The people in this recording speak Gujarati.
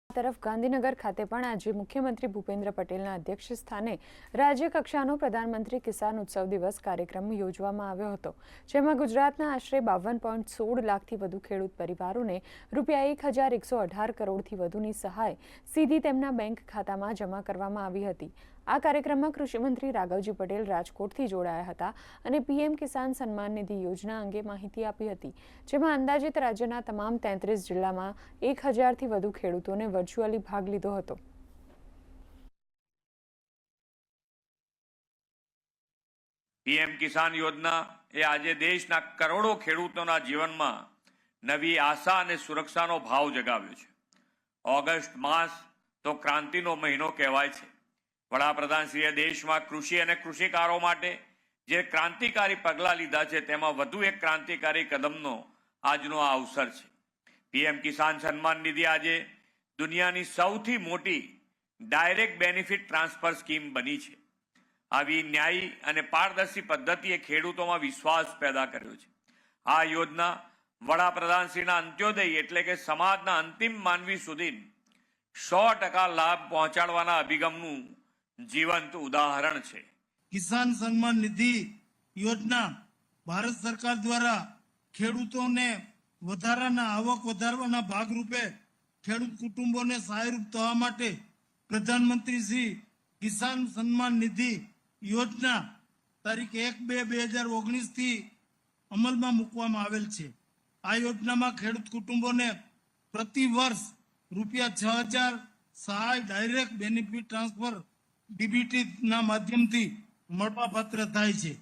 તરફ ગાંધીનગર ખાતે પણ આજે મુખ્યમંત્રી ભૂપેન્દ્ર પટેલના અધ્યક્ષ સ્થાને રાજ્ય કક્ષાનો પ્રધાનમંત્રી કિસાન ઉત્સવ દિવસ કાર્યક્રમ યોજવામાં આવ્યો હતો, જેમાં ગુજરાતના આશરે 52.16 લાખથી વધુ ખેડૂત પરિવારોને રૂપિયા 1118 કરોડથી વધુની સહાય સીધી તેમના બેંક ખાતામાં જમા કરવામાં આવી હતી। આ કાર્યક્રમમાં કૃષિમંત્રી રાઘવજી પટેલ રાજકોટથી જોડાયા હતા અને પીએમ કિસાન સન્માન નિધિ યોજના અંગે માહિતી આપી હતી, જેમાં અંદાજિત રાજ્યના તમામ 33 જિલ્લામાં 1000થી વધુ ખેડૂતોને વર્ચ્યુઅલી ભાગ લીધો હતો। પીએમ કિસાન યોજના એ આજે દેશના કરોડો ખેડૂતોના જીવનમાં નવી આશા અને સુરક્ષાનો ભાવ જગાવ્યો છે। ઓગસ્ટ માસ તો ક્રાંતિનો મહિનો કહેવાય છે। વડાપ્રધાનશ્રીએ દેશમાં કૃષિ અને કૃષિકારો માટે જે ક્રાંતિકારી પગલાં લીધા છે તેમાં વધુ એક ક્રાંતિકારી કદમનો આજનો આ અવસર છે। પીએમ કિસાન સન્માન નિધિ આજે દુનિયાની સૌથી મોટી ડાયરેક્ટ બેનિફિટ ટ્રાન્સફર સ્કીમ બની છે। આવી ન્યાયી અને પારદર્શી પદ્ધતિએ ખેડૂતોમાં વિશ્વાસ પેદા કર્યો છે। આ યોજના વડાપ્રધાનશ્રીના અંત્યોદય એટલે કે સમાજના અંતિમ માનવી સુધી 100% લાભ પહોંચાડવાના અભિગમનું જીવંત ઉદાહરણ છે। કિસાન સન્માન નિધિ યોજના ભારત સરકાર દ્વારા ખેડૂતોને વધારાના આવક વધારવાના ભાગરૂપે ખેડૂત કુટુંબોને સહાયરૂપ થવા માટે પ્રધાનમંત્રી શ્રી કિસાન સન્માન નિધિ યોજના તારીખ 1/2/2019 થી અમલમાં મૂકવામાં આવેલ છે। આ યોજનામાં ખેડૂત કુટુંબોને પ્રતિ વર્ષ રૂપિયા 6000 સહાય ડાયરેક્ટ બેનિફિટ ટ્રાન્સફર ડીબીટી ના માધ્યમથી મળવાપાત્ર થાય છે।